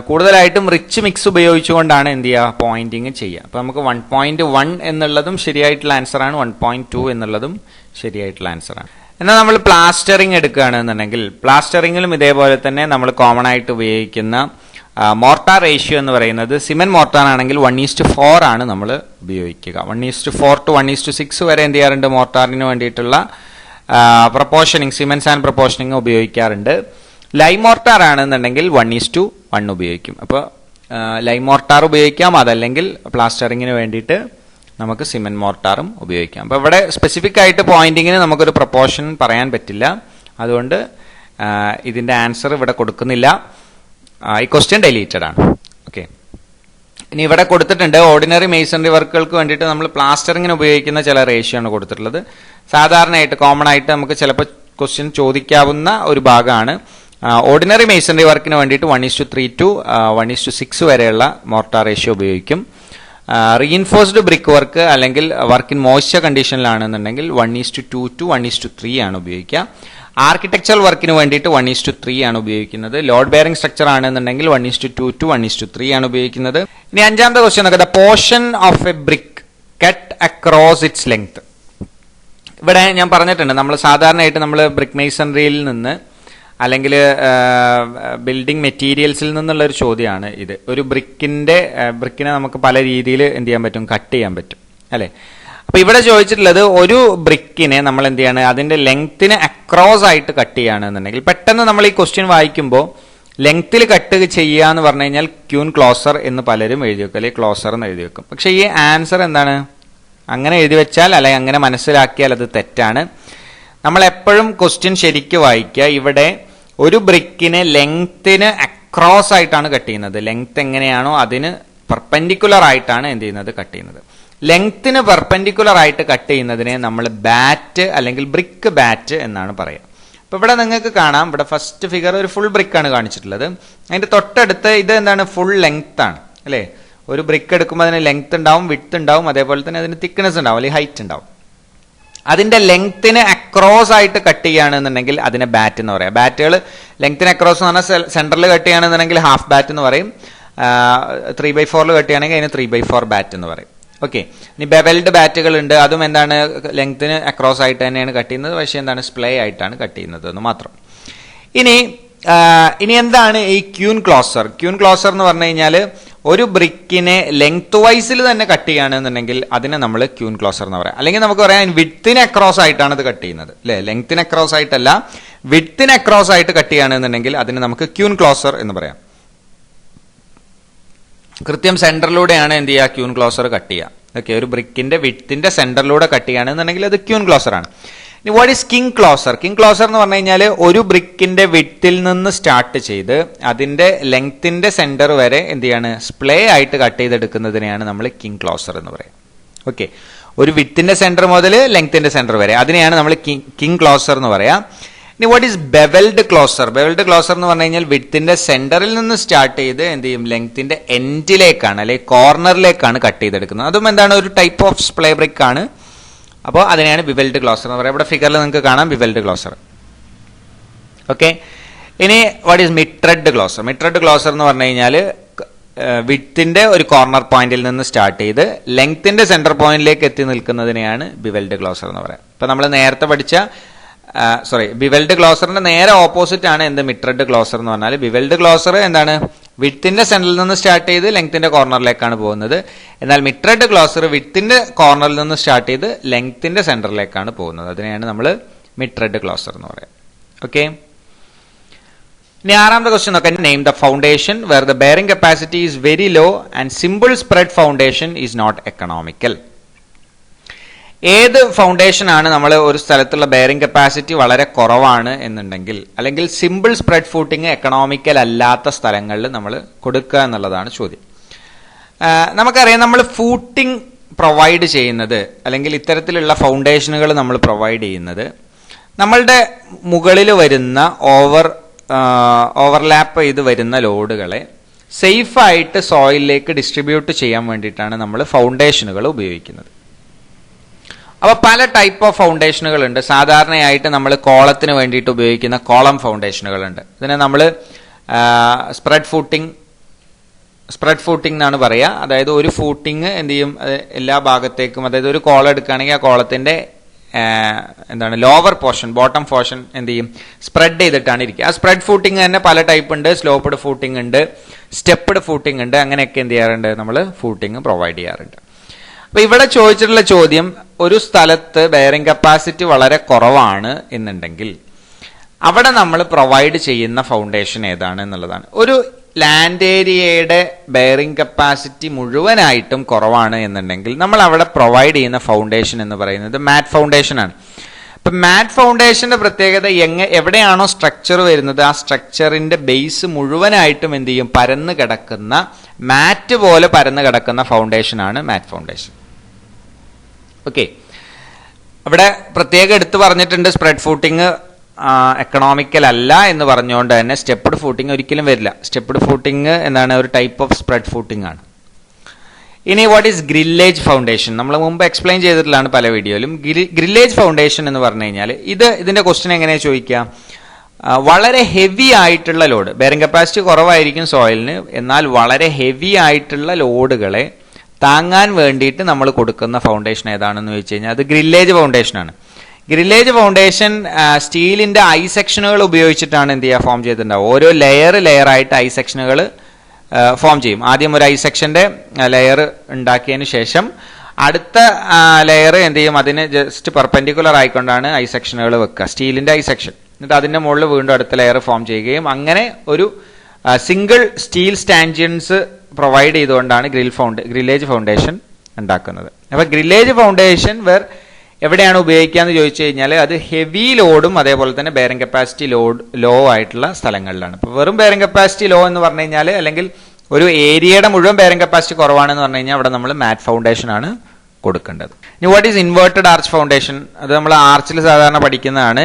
A: കൂടുതലായിട്ടും റിച്ച് മിക്സ് ഉപയോഗിച്ചുകൊണ്ടാണ് എന്ത് ചെയ്യുക? പോയിന്റിങ് ചെയ്യുക. അപ്പൊ നമുക്ക് 1.1 എന്നുള്ളതും ശരിയായിട്ടുള്ള ആൻസറാണ്, 1.2 എന്നുള്ളതും ശരിയായിട്ടുള്ള ആൻസറാണ്. എന്നാൽ നമ്മൾ പ്ലാസ്റ്ററിങ് എടുക്കുകയാണെന്നുണ്ടെങ്കിൽ പ്ലാസ്റ്ററിങ്ങിലും ഇതേപോലെ തന്നെ നമ്മൾ കോമൺ ആയിട്ട് ഉപയോഗിക്കുന്ന മോർട്ടാർ റേഷ്യോ എന്ന് പറയുന്നത് സിമെന്റ് മോർട്ടാർ ആണെങ്കിൽ 1:4 ആണ് നമ്മൾ ഉപയോഗിക്കുക. 1:4 to 1:6 വരെ എന്ത് ചെയ്യാറുണ്ട്? മോർട്ടാറിന് വേണ്ടിയിട്ടുള്ള പ്രപ്പോർഷനിങ്, സിമെന്റ്സ് ആൻഡ് പ്രപ്പോർഷനിങ് ഉപയോഗിക്കാറുണ്ട്. ലൈം മോർട്ടാർ ആണെന്നുണ്ടെങ്കിൽ 1:1 ഉപയോഗിക്കും. അപ്പോൾ ലൈം മോർട്ടാർ ഉപയോഗിക്കാം, അതല്ലെങ്കിൽ പ്ലാസ്റ്ററിങ്ങിന് വേണ്ടിയിട്ട് നമുക്ക് സിമെന്റ് മോർട്ടാറും ഉപയോഗിക്കാം. അപ്പോൾ ഇവിടെ സ്പെസിഫിക് ആയിട്ട് പോയിന്റിങ്ങിന് നമുക്കൊരു പ്രൊപ്പോർഷൻ പറയാൻ പറ്റില്ല, അതുകൊണ്ട് ഇതിന്റെ ആൻസർ ഇവിടെ കൊടുക്കുന്നില്ല. ഈ ക്വസ്റ്റ്യൻ ഡിലീറ്റഡ് ആണ്. ഓക്കെ, ഇനി ഇവിടെ കൊടുത്തിട്ടുണ്ട് ഓർഡിനറി മേസണറി വർക്കുകൾക്ക് വേണ്ടിയിട്ട് നമ്മൾ പ്ലാസ്റ്ററിങ്ങിന് ഉപയോഗിക്കുന്ന ചില റേഷ്യോ ആണ് കൊടുത്തിട്ടുള്ളത്. സാധാരണയായിട്ട് കോമൺ ആയിട്ട് നമുക്ക് ചിലപ്പോൾ ക്വസ്റ്റ്യൻ ചോദിക്കാവുന്ന ഒരു ഭാഗമാണ്. ഓർഡിനറി മേസണറി വർക്കിന് വേണ്ടിയിട്ട് 1:3 to 1:6 വരെയുള്ള മോർട്ടാർ റേഷ്യോ ഉപയോഗിക്കും. റീഇൻഫോഴ്സ്ഡ് ബ്രിക്ക് വർക്ക് അല്ലെങ്കിൽ വർക്ക് ഇൻ മോയ്സ്ചർ കണ്ടീഷനിലാണെന്നുണ്ടെങ്കിൽ 1:2 to 1:3 ആണ് ഉപയോഗിക്കുക. ആർക്കിടെക്ചറൽ വർക്കിന് വേണ്ടിയിട്ട് 1:3 ആണ് ഉപയോഗിക്കുന്നത്. ലോഡ് ബെയറിംഗ് സ്ട്രക്ചർ ആണെന്നുണ്ടെങ്കിൽ 1:2 to 1:3 ആണ് ഉപയോഗിക്കുന്നത്. ഇനി അഞ്ചാമത്തെ ക്വസ്റ്റ്യൻ നോക്കുക. The portion of A brick cut across its length. ഇവിടെ ഞാൻ പറഞ്ഞിട്ടുണ്ട്, നമ്മൾ സാധാരണയായിട്ട് നമ്മൾ ബ്രിക്ക് മേസണറിയിൽ നിന്ന് അല്ലെങ്കിൽ ബിൽഡിംഗ് മെറ്റീരിയൽസിൽ നിന്നുള്ള ഒരു ചോദ്യമാണ് ഇത്. ഒരു ബ്രിക്കിനെ നമുക്ക് പല രീതിയിൽ എന്ത് ചെയ്യാൻ പറ്റും, കട്ട് ചെയ്യാൻ പറ്റും അല്ലെ. അപ്പൊ ഇവിടെ ചോദിച്ചിട്ടുള്ളത് ഒരു ബ്രിക്കിനെ നമ്മൾ എന്ത് ചെയ്യാണ്, അതിന്റെ ലെങ്ത്തിന് അക്രോസ് ആയിട്ട് കട്ട് ചെയ്യുകയാണെന്നുണ്ടെങ്കിൽ, പെട്ടെന്ന് നമ്മൾ ഈ ക്വസ്റ്റ്യൻ വായിക്കുമ്പോൾ ലെങ്ത്തിൽ കട്ട് ചെയ്യുക എന്ന് പറഞ്ഞു കഴിഞ്ഞാൽ ക്യൂൻ ക്ലോസർ എന്ന് പലരും എഴുതി വെക്കും, അല്ലെങ്കിൽ ക്ലോസർ എന്ന് എഴുതി വെക്കും. പക്ഷെ ഈ ആൻസർ എന്താണ്, അങ്ങനെ എഴുതി വെച്ചാൽ അല്ലെങ്കിൽ അങ്ങനെ മനസ്സിലാക്കിയാൽ അത് തെറ്റാണ്. നമ്മൾ എപ്പോഴും ക്വസ്റ്റ്യൻ ശരിക്കും വായിക്കുക. ഇവിടെ ഒരു ബ്രിക്കിനെ ലെങ്ത്തിന് അക്രോസ് ആയിട്ടാണ് കട്ട് ചെയ്യുന്നത്. ലെങ്ത് എങ്ങനെയാണോ അതിന് പെർപെൻഡിക്കുലർ ആയിട്ടാണ് എന്ത് ചെയ്യുന്നത്, കട്ട് ചെയ്യുന്നത്. ലെങ്ത്തിന് പെർപെൻഡിക്കുലർ ആയിട്ട് കട്ട് ചെയ്യുന്നതിനെ നമ്മൾ ബാറ്റ് അല്ലെങ്കിൽ ബ്രിക്ക് ബാറ്റ് എന്നാണ് പറയുക. അപ്പൊ ഇവിടെ നിങ്ങൾക്ക് കാണാം, ഇവിടെ ഫസ്റ്റ് ഫിഗർ ഒരു ഫുൾ ബ്രിക്കാണ് കാണിച്ചിട്ടുള്ളത്. അതിന്റെ തൊട്ടടുത്ത് ഇത് എന്താണ്, ഫുൾ ലെങ്ത് ആണ് അല്ലെ. ഒരു ബ്രിക്ക് എടുക്കുമ്പോൾ അതിന് ലെങ്ത് ഉണ്ടാവും, വിഡ്ത്ത് ഉണ്ടാവും, അതേപോലെ തന്നെ അതിന് തിക്നെസ് ഉണ്ടാവും അല്ലെങ്കിൽ ഹൈറ്റ് ഉണ്ടാവും. അതിന്റെ ലെങ്ത്തിന് അക്രോസ് ആയിട്ട് കട്ട് ചെയ്യുകയാണെന്നുണ്ടെങ്കിൽ അതിനെ ബാറ്റ് എന്ന് പറയാം. ബാറ്റുകൾ ലെങ്ത്തിന് അക്രോസ് എന്ന് പറഞ്ഞാൽ സെൻട്രൽ കട്ട് ചെയ്യുകയാണെന്നുണ്ടെങ്കിൽ ഹാഫ് ബാറ്റ് എന്ന് പറയും. 3/4 കട്ട് ചെയ്യുകയാണെങ്കിൽ അതിന് 3/4 ബാറ്റ് എന്ന് പറയും. ഓക്കെ, ഇനി ബെവൽഡ് ബാറ്റുകൾ ഉണ്ട്, അതും എന്താണ് ലെങ്ത്തിന് അക്രോസ് ആയിട്ട് തന്നെയാണ് കട്ട് ചെയ്യുന്നത്, പക്ഷേ എന്താണ് സ്പ്ലേ ആയിട്ടാണ് കട്ട് ചെയ്യുന്നത് എന്ന് മാത്രം. ഇനി എന്താണ് ഈ ക്യൂൻ ക്ലോസർ? ക്യൂൻ ക്ലോസർ എന്ന് പറഞ്ഞു കഴിഞ്ഞാൽ ഒരു ബ്രിക്കിനെ ലെങ്ത് വൈസിൽ തന്നെ കട്ട് ചെയ്യുകയാണെന്നുണ്ടെങ്കിൽ അതിനെ നമ്മൾ ക്യൂൻ ക്ലോസർ എന്ന് പറയാം. അല്ലെങ്കിൽ നമുക്ക് പറയാം വിഡ്ത്തിന് അക്രോസ് ആയിട്ടാണ് ഇത് കട്ട് ചെയ്യുന്നത് അല്ലെ. ലെങ്ത്തിന് അക്രോസ് ആയിട്ടല്ല, വിഡ്ത്തിന് അക്രോസ് ആയിട്ട് കട്ട് ചെയ്യുകയാണെന്നുണ്ടെങ്കിൽ അതിനെ നമുക്ക് ക്യൂൻ ക്ലോസർ എന്ന് പറയാം. കൃത്യം സെന്ററിലൂടെയാണ് എന്ത് ചെയ്യുക, ക്യൂൻ ക്ലോസർ കട്ട് ചെയ്യുക. ഓക്കെ, ഒരു ബ്രിക്കിന്റെ വിഡ്ത്തിന്റെ സെന്ററിലൂടെ കട്ട് ചെയ്യുകയാണെന്നുണ്ടെങ്കിൽ അത് ക്യൂൻ ക്ലോസർ ആണ്. ഇനി what is king closer? King closer എന്ന് പറഞ്ഞു കഴിഞ്ഞാൽ ഒരു ബ്രിക്കിന്റെ വിഡ്ത്തിൽ നിന്ന് സ്റ്റാർട്ട് ചെയ്ത് അതിന്റെ ലെങ്ത്തിന്റെ സെന്റർ വരെ എന്ത് ചെയ്യാണ്, സ്പ്ലേ ആയിട്ട് കട്ട് ചെയ്തെടുക്കുന്നതിനെയാണ് നമ്മൾ കിങ് ക്ലോസർ എന്ന് പറയുക. ഓക്കെ, ഒരു വിഡ്ത്തിന്റെ സെന്റർ മുതൽ ലെങ്ത്തിന്റെ സെന്റർ വരെ അതിനെയാണ് നമ്മൾ കിങ് ക്ലോസർ എന്ന് പറയാം. ഇനി what is bevelled closer? Bevelled closer എന്ന് പറഞ്ഞു കഴിഞ്ഞാൽ വിഡ്ത്തിന്റെ സെന്ററിൽ നിന്ന് സ്റ്റാർട്ട് ചെയ്ത് എന്ത് ചെയ്യും, ലെങ്ത്തിന്റെ എൻഡിലേക്കാണ് അല്ലെങ്കിൽ കോർണറിലേക്കാണ് കട്ട് ചെയ്തെടുക്കുന്നത്. അതും എന്താണ്, ഒരു ടൈപ്പ് ഓഫ് സ്പ്ലേ ബ്രിക്ക് ആണ്. അപ്പോൾ അതിനെയാണ് ബിവൽഡ് ക്ലോസർ എന്ന് പറയുക. ഇവിടെ ഫിഗറിൽ നിങ്ങൾക്ക് കാണാം ബിവൽഡ് ക്ലോസർ. ഓക്കെ, ഇനി വാട്ട് ഈസ് മിട്രഡ് ക്ലോസർ? മിട്രഡ് ക്ലോസർ എന്ന് പറഞ്ഞു കഴിഞ്ഞാൽ വിഡ്ത്തിന്റെ ഒരു കോർണർ പോയിന്റിൽ നിന്ന് സ്റ്റാർട്ട് ചെയ്ത് ലെങ്ത്തിന്റെ സെന്റർ പോയിന്റിലേക്ക് എത്തി നിൽക്കുന്നതിനെയാണ് ബിവൽഡ് ക്ലോസർ എന്ന് പറയുക. ഇപ്പൊ നമ്മൾ നേരത്തെ പഠിച്ച ബിവൽഡ് ക്ലോസറിന്റെ നേരെ ഓപ്പോസിറ്റ് ആണ് എന്ത്, മിട്രഡ് ക്ലോസർ എന്ന് പറഞ്ഞാൽ. ബിവൽഡ് ക്ലോസർ എന്താണ്, വിഡ്ത്തിന്റെ സെന്ററിൽ നിന്ന് സ്റ്റാർട്ട് ചെയ്ത് ലെങ്ത്തിന്റെ കോർണറിലേക്കാണ് പോകുന്നത്. എന്നാൽ മിട്രഡ് ക്ലോസർ വിഡ്ത്തിന്റെ കോർണറിൽ നിന്ന് സ്റ്റാർട്ട് ചെയ്ത് ലെങ്ത്തിന്റെ സെന്ററിലേക്കാണ് പോകുന്നത്. അതിനെയാണ് നമ്മൾ മിട്രഡ് ക്ലോസർ എന്ന് പറയുന്നത്. ഓക്കെ, ഇനി ആറാമത്തെ ക്വസ്റ്റ്യൻ നോക്കാം. Name the foundation where the bearing capacity is very low and simple spread foundation is not economical. ഏത് ഫൗണ്ടേഷൻ ആണ് നമ്മൾ ഒരു സ്ഥലത്തുള്ള ബെയറിംഗ് കപ്പാസിറ്റി വളരെ കുറവാണ് എന്നുണ്ടെങ്കിൽ, അല്ലെങ്കിൽ സിമ്പിൾ സ്പ്രെഡ് ഫൂട്ടിങ് എക്കണോമിക്കൽ അല്ലാത്ത സ്ഥലങ്ങളിൽ നമ്മൾ കൊടുക്കുക എന്നുള്ളതാണ് ചോദ്യം. നമുക്കറിയാം, നമ്മൾ ഫൂട്ടിങ് പ്രൊവൈഡ് ചെയ്യുന്നത് അല്ലെങ്കിൽ ഇത്തരത്തിലുള്ള ഫൗണ്ടേഷനുകൾ നമ്മൾ പ്രൊവൈഡ് ചെയ്യുന്നത് നമ്മളുടെ മുകളിൽ വരുന്ന ഓവർലാപ്പ് ചെയ്ത് വരുന്ന ലോഡുകളെ സേഫായിട്ട് സോയിലിലേക്ക് ഡിസ്ട്രിബ്യൂട്ട് ചെയ്യാൻ വേണ്ടിയിട്ടാണ് നമ്മൾ ഫൗണ്ടേഷനുകൾ ഉപയോഗിക്കുന്നത്. അപ്പോൾ പല ടൈപ്പ് ഓഫ് ഫൗണ്ടേഷനുകൾ ഉണ്ട്. സാധാരണയായിട്ട് നമ്മൾ കോളത്തിന് വേണ്ടിയിട്ട് ഉപയോഗിക്കുന്ന കോളം ഫൗണ്ടേഷനുകളുണ്ട്. ഇതിനെ നമ്മൾ സ്പ്രെഡ് ഫൂട്ടിംഗ് എന്നാണ് പറയുക. അതായത് ഒരു ഫൂട്ടിങ് എന്ത് ചെയ്യും, എല്ലാ ഭാഗത്തേക്കും, അതായത് ഒരു കോളം എടുക്കുകയാണെങ്കിൽ ആ കോളത്തിന്റെ ലോവർ പോർഷൻ, ബോട്ടം പോർഷൻ എന്ത് ചെയ്യും, സ്പ്രെഡ് ചെയ്തിട്ടാണ് ഇരിക്കുക. ആ സ്പ്രെഡ് ഫൂട്ടിങ് തന്നെ പല ടൈപ്പ് ഉണ്ട്. സ്ലോപ്പ്ഡ് ഫൂട്ടിംഗ് ഉണ്ട്, സ്റ്റെപ്പ്ഡ് ഫൂട്ടിംഗ് ഉണ്ട്. അങ്ങനെയൊക്കെ എന്ത് ചെയ്യാറുണ്ട്, നമ്മൾ ഫൂട്ടിങ് പ്രൊവൈഡ് ചെയ്യാറുണ്ട്. അപ്പൊ ഇവിടെ ചോദിച്ചിട്ടുള്ള ചോദ്യം, ഒരു സ്ഥലത്ത് ബെയറിംഗ് കപ്പാസിറ്റി വളരെ കുറവാണ് എന്നുണ്ടെങ്കിൽ അവിടെ നമ്മൾ പ്രൊവൈഡ് ചെയ്യുന്ന ഫൗണ്ടേഷൻ ഏതാണ് എന്നുള്ളതാണ്. ഒരു ലാൻഡ് ഏരിയയുടെ ബെയറിംഗ് കപ്പാസിറ്റി മുഴുവനായിട്ടും കുറവാണ് എന്നുണ്ടെങ്കിൽ നമ്മൾ അവിടെ പ്രൊവൈഡ് ചെയ്യുന്ന ഫൗണ്ടേഷൻ എന്ന് പറയുന്നത് മാറ്റ് ഫൗണ്ടേഷൻ ആണ്. ഇപ്പൊ മാറ്റ് ഫൗണ്ടേഷന്റെ പ്രത്യേകത എവിടെയാണോ സ്ട്രക്ചർ വരുന്നത് ആ സ്ട്രക്ചറിന്റെ ബേസ് മുഴുവനായിട്ടും എന്ത് ചെയ്യും, പരന്ന് കിടക്കുന്ന മാറ്റ് പോലെ പരന്ന് കിടക്കുന്ന ഫൗണ്ടേഷൻ ആണ് മാറ്റ് ഫൗണ്ടേഷൻ. ഓക്കെ, അവിടെ പ്രത്യേകം എടുത്തു പറഞ്ഞിട്ടുണ്ട് സ്പ്രെഡ് ഫൂട്ടിങ് എക്കണോമിക്കൽ അല്ല എന്ന് പറഞ്ഞുകൊണ്ട് തന്നെ സ്റ്റെപ്പ്ഡ് ഫൂട്ടിങ് ഒരിക്കലും വരില്ല. സ്റ്റെപ്പ്ഡ് ഫൂട്ടിങ് എന്താണ്, ഒരു ടൈപ്പ് ഓഫ് സ്പ്രെഡ് ഫൂട്ടിങ് ആണ്. ഇനി വാട്ട് ഈസ് ഗ്രില്ലേജ് ഫൗണ്ടേഷൻ, നമ്മൾ മുമ്പ് എക്സ്പ്ലെയിൻ ചെയ്തിട്ടുള്ളതാണ് പല വീഡിയോയിലും. ഗ്രില്ലേജ് ഫൗണ്ടേഷൻ എന്ന് പറഞ്ഞു കഴിഞ്ഞാൽ ഇതിന്റെ ക്വസ്റ്റ്യൻ എങ്ങനെയാ ചോദിക്കാം, വളരെ ഹെവി ആയിട്ടുള്ള ലോഡ്, ബെയറിംഗ് കപ്പാസിറ്റി കുറവായിരിക്കും സോയിലിന്, എന്നാൽ വളരെ ഹെവി ആയിട്ടുള്ള ലോഡുകളെ താങ്ങാൻ വേണ്ടിയിട്ട് നമ്മൾ കൊടുക്കുന്ന ഫൗണ്ടേഷൻ ഏതാണെന്ന് ചോദിച്ചു കഴിഞ്ഞാൽ അത് ഗ്രില്ലേജ് ഫൗണ്ടേഷൻ ആണ്. ഗ്രില്ലേജ് ഫൗണ്ടേഷൻ സ്റ്റീലിന്റെ ഐ സെക്ഷനുകൾ ഉപയോഗിച്ചിട്ടാണ് എന്ത് ചെയ്യുക, ഫോം ചെയ്തിട്ടുണ്ടാവും. ഓരോ ലെയർ ആയിട്ട് ഐ സെക്ഷനുകൾ ഫോം ചെയ്യും. ആദ്യം ഒരു ഐ സെക്ഷന്റെ ലെയർ ഉണ്ടാക്കിയതിന് ശേഷം അടുത്ത ലെയർ എന്ത് ചെയ്യും, അതിന് ജസ്റ്റ് പെർപെൻഡിക്കുലർ ആയിക്കൊണ്ടാണ് ഐ സെക്ഷനുകൾ വെക്കുക, സ്റ്റീലിന്റെ ഐ സെക്ഷൻ. എന്നിട്ട് അതിന്റെ മുകളിൽ വീണ്ടും അടുത്ത ലെയർ ഫോം ചെയ്യുകയും അങ്ങനെ ഒരു സിംഗിൾ സ്റ്റീൽ സ്റ്റാൻജിയൻസ് പ്രൊവൈഡ് ചെയ്തുകൊണ്ടാണ് ഗ്രില്ലേജ് ഫൗണ്ടേഷൻ ഉണ്ടാക്കുന്നത്. അപ്പൊ ഗ്രില്ലേജ് ഫൗണ്ടേഷൻ എവിടെയാണ് ഉപയോഗിക്കുക എന്ന് ചോദിച്ചു കഴിഞ്ഞാൽ അത് ഹെവി ലോഡും അതേപോലെ തന്നെ ബെയറിംഗ് കപ്പാസിറ്റി ലോ ആയിട്ടുള്ള സ്ഥലങ്ങളിലാണ്. ഇപ്പൊ വെറും ബെയറിംഗ് കപ്പാസിറ്റി ലോ എന്ന് പറഞ്ഞു കഴിഞ്ഞാൽ, അല്ലെങ്കിൽ ഒരു ഏരിയയുടെ മുഴുവൻ ബെയറിംഗ് കപ്പാസിറ്റി കുറവാണെന്ന് പറഞ്ഞു കഴിഞ്ഞാൽ അവിടെ നമ്മൾ മാറ്റ് ഫൗണ്ടേഷൻ ആണ് കൊടുക്കേണ്ടത്. ഇനി what is inverted arch foundation, അത് നമ്മൾ ആർച്ചിൽ സാധാരണ പഠിക്കുന്നതാണ്.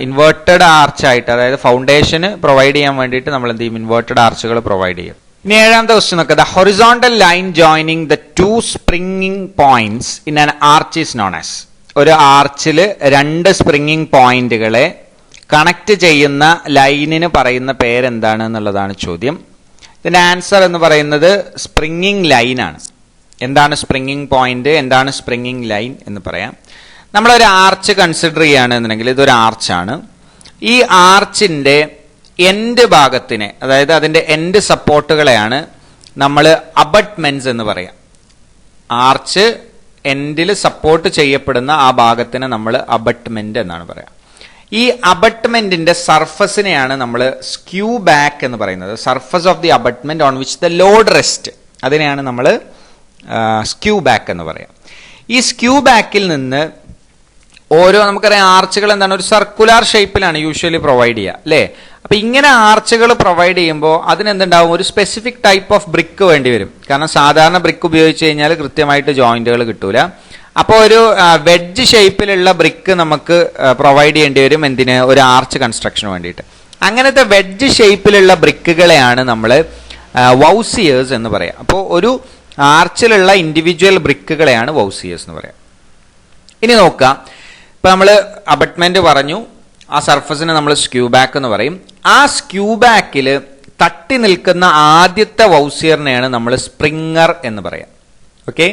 A: ഇൻവേർട്ടഡ് ആർച്ച് ആയിട്ട്, അതായത് ഫൗണ്ടേഷന് പ്രൊവൈഡ് ചെയ്യാൻ വേണ്ടിയിട്ട് നമ്മൾ എന്ത് ചെയ്യും, ഇൻവേർട്ടഡ് ആർച്ചുകൾ പ്രൊവൈഡ് ചെയ്യും. ഇനി ഏഴാമത്തെ ക്വസ്റ്റ്യൻ നോക്കുക, the horizontal line joining the two springing points in an arch is known as. ഒരു ആർച്ചിൽ രണ്ട് സ്പ്രിംഗിങ് പോയിന്റുകളെ കണക്ട് ചെയ്യുന്ന ലൈനിന് പറയുന്ന പേരെന്താണ് എന്നുള്ളതാണ് ചോദ്യം. ഇതിന്റെ ആൻസർ എന്ന് പറയുന്നത് സ്പ്രിംഗിങ് ലൈൻ ആണ്. എന്താണ് സ്പ്രിംഗിങ് പോയിന്റ്, എന്താണ് സ്പ്രിംഗിങ് ലൈൻ എന്ന് പറയാം. നമ്മളൊരു ആർച്ച് കൺസിഡർ ചെയ്യുകയാണെന്നുണ്ടെങ്കിൽ ഇതൊരു ആർച്ചാണ്. ഈ ആർച്ചിന്റെ എൻഡ് ഭാഗത്തിനെ, അതായത് അതിന്റെ എൻഡ് സപ്പോർട്ടുകളെയാണ് നമ്മൾ അബട്ട്മെന്റ്സ് എന്ന് പറയാം. ആർച്ച് എൻഡിൽ സപ്പോർട്ട് ചെയ്യപ്പെടുന്ന ആ ഭാഗത്തിന് നമ്മൾ അബട്ട്മെന്റ് എന്നാണ് പറയാം. ഈ അബട്ട്മെന്റിന്റെ സർഫസിനെയാണ് നമ്മൾ സ്ക്യൂ ബാക്ക് എന്ന് പറയുന്നത്. Surface of the abutment on which the load rest, അതിനെയാണ് നമ്മൾ സ്ക്യൂ ബാക്ക് എന്ന് പറയാം. ഈ സ്ക്യൂ ബാക്കിൽ നിന്ന് നമുക്കറിയാം ആർച്ചുകൾ എന്താണ്, ഒരു സർക്കുലർ ഷേപ്പിലാണ് യൂഷ്വലി പ്രൊവൈഡ് ചെയ്യുക അല്ലേ. അപ്പൊ ഇങ്ങനെ ആർച്ചുകൾ പ്രൊവൈഡ് ചെയ്യുമ്പോൾ അതിനെന്തുണ്ടാവും, ഒരു സ്പെസിഫിക് ടൈപ്പ് ഓഫ് ബ്രിക്ക് വേണ്ടി വരും. കാരണം സാധാരണ ബ്രിക്ക് ഉപയോഗിച്ച് കഴിഞ്ഞാൽ കൃത്യമായിട്ട് ജോയിന്റുകൾ കിട്ടൂല. അപ്പോൾ ഒരു വെഡ്ജ് ഷേപ്പിലുള്ള ബ്രിക്ക് നമുക്ക് പ്രൊവൈഡ് ചെയ്യേണ്ടി വരും. എന്തിന്, ഒരു ആർച്ച് കൺസ്ട്രക്ഷന് വേണ്ടിയിട്ട്. അങ്ങനത്തെ വെഡ്ജ് ഷേപ്പിലുള്ള ബ്രിക്കുകളെയാണ് നമ്മൾ വൗസിയേഴ്സ് എന്ന് പറയാം. അപ്പോൾ ഒരു ആർച്ചിലുള്ള ഇൻഡിവിജ്വൽ ബ്രിക്കുകളെയാണ് വൗസിയേഴ്സ് എന്ന് പറയാം. ഇനി നോക്കാം, ഇപ്പൊ നമ്മൾ അബട്ട്മെന്റ് പറഞ്ഞു, ആ സർഫസിനെ നമ്മൾ സ്ക്യൂ ബാക്ക് എന്ന് പറയും. ആ സ്ക്യൂ ബാക്കിൽ തട്ടി നിൽക്കുന്ന ആദ്യത്തെ വൗസിയറിനെയാണ് നമ്മൾ സ്പ്രിങ്ങർ എന്ന് പറയാം. ഓക്കെ,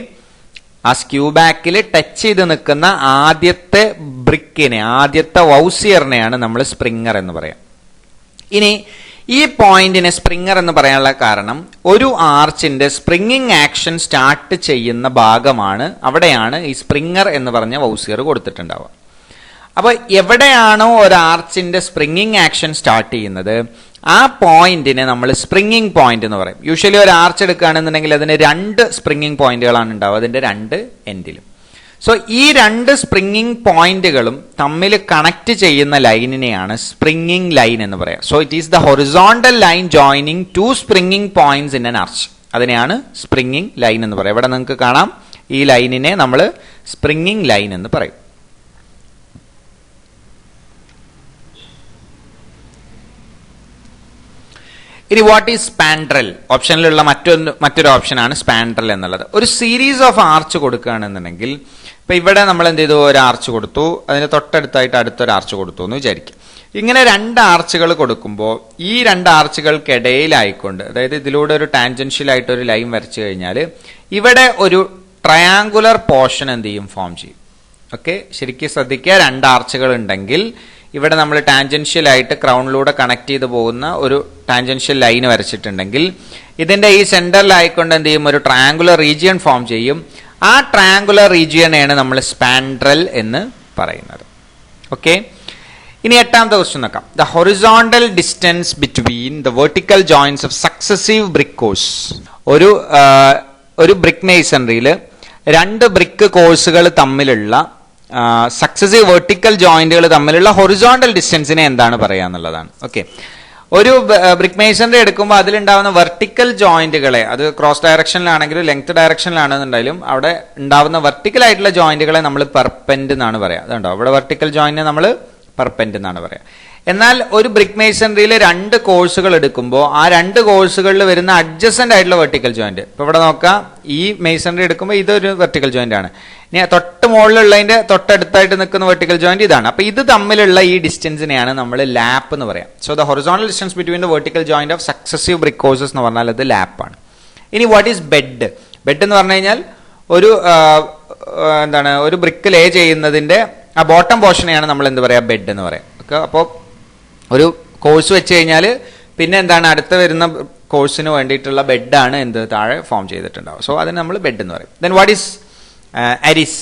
A: ആ സ്ക്യൂ ബാക്കിൽ ടച്ച് ചെയ്ത് നിൽക്കുന്ന ആദ്യത്തെ ബ്രിക്കിനെ, ആദ്യത്തെ വൗസിയറിനെയാണ് നമ്മൾ സ്പ്രിങ്ങർ എന്ന് പറയാം. ഇനി ഈ പോയിന്റിനെ സ്പ്രിങ്ങർ എന്ന് പറയാനുള്ള കാരണം, ഒരു ആർച്ചിന്റെ സ്പ്രിങ്ങിങ് ആക്ഷൻ സ്റ്റാർട്ട് ചെയ്യുന്ന ഭാഗമാണ്, അവിടെയാണ് ഈ സ്പ്രിങ്ങർ എന്ന് പറഞ്ഞ വൗസിയർ കൊടുത്തിട്ടുണ്ടാവുക. അപ്പൊ എവിടെയാണോ ഒരു ആർച്ചിന്റെ സ്പ്രിങ്ങിങ് ആക്ഷൻ സ്റ്റാർട്ട് ചെയ്യുന്നത് ആ പോയിന്റിനെ നമ്മൾ സ്പ്രിങ്ങിങ് പോയിന്റ് എന്ന് പറയും. യൂഷ്വലി ഒരു ആർച്ച് എടുക്കുകയാണെന്നുണ്ടെങ്കിൽ അതിന് രണ്ട് സ്പ്രിങ്ങിങ് പോയിന്റുകളാണ് ഉണ്ടാവുക, അതിന്റെ രണ്ട് എൻഡിലും. സോ ഈ രണ്ട് സ്പ്രിങ്ങിങ് പോയിന്റുകളും തമ്മിൽ കണക്ട് ചെയ്യുന്ന ലൈനിനെയാണ് സ്പ്രിങ്ങിങ് ലൈൻ എന്ന് പറയാം. So it is the horizontal line joining two springing points in an arch, അതിനെയാണ് സ്പ്രിങ്ങിങ് ലൈൻ എന്ന് പറയാം. ഇവിടെ നിങ്ങൾക്ക് കാണാം, ഈ ലൈനിനെ നമ്മൾ സ്പ്രിങ്ങിങ് ലൈൻ എന്ന് പറയും. ഇനി വാട്ട് ഈസ് സ്പാൻഡ്രൽ, ഓപ്ഷനിലുള്ള മറ്റൊരു ഓപ്ഷനാണ് സ്പാൻഡ്രൽ എന്നുള്ളത്. ഒരു സീരീസ് ഓഫ് ആർച്ച് കൊടുക്കുകയാണെന്നുണ്ടെങ്കിൽ, ഇപ്പൊ ഇവിടെ നമ്മൾ എന്ത് ചെയ്തു, ഒരു ആർച്ച് കൊടുത്തു, അതിന് തൊട്ടടുത്തായിട്ട് അടുത്തൊരു ആർച്ച് കൊടുത്തു എന്ന് വിചാരിക്കും. ഇങ്ങനെ രണ്ട് ആർച്ചുകൾ കൊടുക്കുമ്പോൾ ഈ രണ്ട് ആർച്ചുകൾക്കിടയിലായിക്കൊണ്ട്, അതായത് ഇതിലൂടെ ഒരു ടാൻജൻഷ്യൽ ആയിട്ട് ഒരു ലൈൻ വരച്ചു കഴിഞ്ഞാൽ ഇവിടെ ഒരു ട്രയാങ്കുലർ പോർഷൻ എന്ത് ചെയ്യും, ഫോം ചെയ്യും. ഓക്കെ, ശരിക്കും ശ്രദ്ധിക്കുക, രണ്ട് ആർച്ചുകൾ ഉണ്ടെങ്കിൽ ഇവിടെ നമ്മൾ ടാൻജൻഷ്യൽ ആയിട്ട് ക്രൗണിലൂടെ കണക്ട് ചെയ്ത് പോകുന്ന ഒരു ടാൻജൻഷ്യൽ ലൈൻ വരച്ചിട്ടുണ്ടെങ്കിൽ ഇതിന്റെ ഈ സെന്ററിലായിക്കൊണ്ട് എന്ത് ചെയ്യും, ഒരു ട്രയാങ്കുലർ റീജിയൻ ഫോം ചെയ്യും. ആ ട്രയാങ്കുലർ റീജിയനെയാണ് നമ്മൾ സ്പാൻഡ്രൽ എന്ന് പറയുന്നത്. ഓക്കെ, ഇനി എട്ടാമത്തെ ക്വസ്റ്റ്യൻ നോക്കാം. The horizontal distance between the vertical joints of successive brick course. ഒരു ബ്രിക്ക് മേസണറിയിൽ രണ്ട് ബ്രിക്ക് കോഴ്സുകൾ തമ്മിലുള്ള സക്സസീവ് വെർട്ടിക്കൽ ജോയിന്റുകൾ തമ്മിലുള്ള ഹൊറിസോണ്ടൽ ഡിസ്റ്റൻസിനെ എന്താണ് പറയുക എന്നുള്ളതാണ്. ഓക്കെ, ഒരു ബ്രിക്ക് മേസണറി എടുക്കുമ്പോൾ അതിലുണ്ടാവുന്ന വെർട്ടിക്കൽ ജോയിന്റുകളെ, അത് ക്രോസ് ഡയറക്ഷനിലാണെങ്കിലും ലെങ്ത് ഡയറക്ഷനിലാണെന്നുണ്ടെങ്കിലും അവിടെ ഉണ്ടാവുന്ന വെർട്ടിക്കൽ ആയിട്ടുള്ള ജോയിന്റുകളെ നമ്മൾ പെർപെൻഡ് എന്നാണ് പറയുക. അതുണ്ടോ, ഇവിടെ വെർട്ടിക്കൽ ജോയിന്റിനെ നമ്മൾ പെർപെൻഡ് എന്നാണ് പറയുക. എന്നാൽ ഒരു ബ്രിക്ക് മേസണറിയിൽ രണ്ട് കോഴ്സുകൾ എടുക്കുമ്പോൾ ആ രണ്ട് കോഴ്സുകളിൽ വരുന്ന അഡ്ജസന്റ് ആയിട്ടുള്ള വെർട്ടിക്കൽ ജോയിന്റ്, ഇപ്പൊ ഇവിടെ നോക്കാം, ഈ മേസണറി എടുക്കുമ്പോൾ ഇതൊരു വെർട്ടിക്കൽ ജോയിന്റ് ആണ്. ഇനി തൊട്ട് മുകളിലുള്ളതിന്റെ തൊട്ടടുത്തായിട്ട് നിൽക്കുന്ന വെർട്ടിക്കൽ ജോയിന്റ് ഇതാണ്. അപ്പൊ ഇത് തമ്മിലുള്ള ഈ ഡിസ്റ്റൻസിനെയാണ് നമ്മൾ ലാപ്പ് എന്ന് പറയാം. So the horizontal distance between the vertical joint of successive brick courses എന്ന് പറഞ്ഞാൽ അത് ലാപ്പാണ്. ഇനി വാട്ട് ഈസ് ബെഡ്? ബെഡ് എന്ന് പറഞ്ഞു കഴിഞ്ഞാൽ ഒരു ബ്രിക്ക് ലേ ചെയ്യുന്നതിന്റെ ആ ബോട്ടം പോർഷനെയാണ് നമ്മൾ എന്ത് പറയാ, ബെഡ് എന്ന് പറയാം. ഓക്കെ, അപ്പോൾ ഒരു കോഴ്സ് വെച്ച് കഴിഞ്ഞാൽ പിന്നെ എന്താണ് അടുത്ത വരുന്ന കോഴ്സിന് വേണ്ടിയിട്ടുള്ള ബെഡാണ് എന്ത് താഴെ ഫോം ചെയ്തിട്ടുണ്ടാവും. സോ അതിന് നമ്മൾ ബെഡ് എന്ന് പറയും. Then what is arris?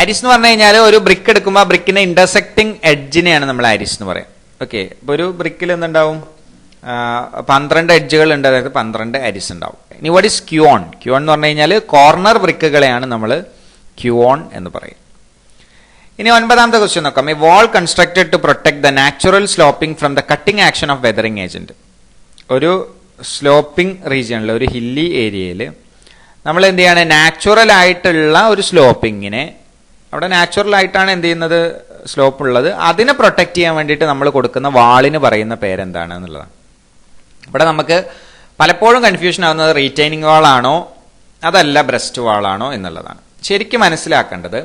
A: Arris എന്ന് പറഞ്ഞു കഴിഞ്ഞാൽ ഒരു ബ്രിക്ക് എടുക്കുമ്പോൾ ആ ബ്രിക്കിന്റെ ഇന്റർസെക്ടിങ് എഡ്ജിനെയാണ് നമ്മൾ അരിസ് എന്ന് പറയാം. ഓക്കെ, ഇപ്പൊ ഒരു ബ്രിക്കിൽ എന്തുണ്ടാവും, 12 എഡ്ജുകൾ ഉണ്ട്, അതായത് 12 അരിസ് ഉണ്ടാവും. ഇനി വാട്ട് ഈസ് ക്യൂഓൺ? ക്യൂഓൺ എന്ന് പറഞ്ഞു കഴിഞ്ഞാൽ കോർണർ ബ്രിക്കുകളെയാണ് നമ്മൾ ക്യൂഓൺ എന്ന് പറയും. ഇനി 9ാമത്തെ ക്വസ്റ്റ്യൻ നോക്കാം. A wall constructed to protect the natural sloping from the cutting action of weathering agent. ഒരു സ്ലോപ്പിംഗ് റീജിയണിൽ, ഒരു ഹില്ലി ഏരിയയിൽ നമ്മൾ എന്ത് ചെയ്യാണ്, നാച്ചുറൽ ആയിട്ടുള്ള ഒരു സ്ലോപ്പിങ്ങിനെ, അവിടെ നാച്ചുറൽ ആയിട്ടാണ് എന്ത് ചെയ്യുന്നത്, സ്ലോപ്പ് ഉള്ളത്, അതിനെ പ്രൊട്ടക്ട് ചെയ്യാൻ വേണ്ടിയിട്ട് നമ്മൾ കൊടുക്കുന്ന വാളിന് പറയുന്ന പേരെന്താണ് എന്നുള്ളതാണ്. ഇവിടെ നമുക്ക് പലപ്പോഴും കൺഫ്യൂഷൻ ആവുന്നത് റീറ്റൈനിങ് വാളാണോ അതല്ല ബ്രസ്റ്റ് വാളാണോ എന്നുള്ളതാണ്. ശരിക്കും മനസ്സിലാക്കേണ്ടത്,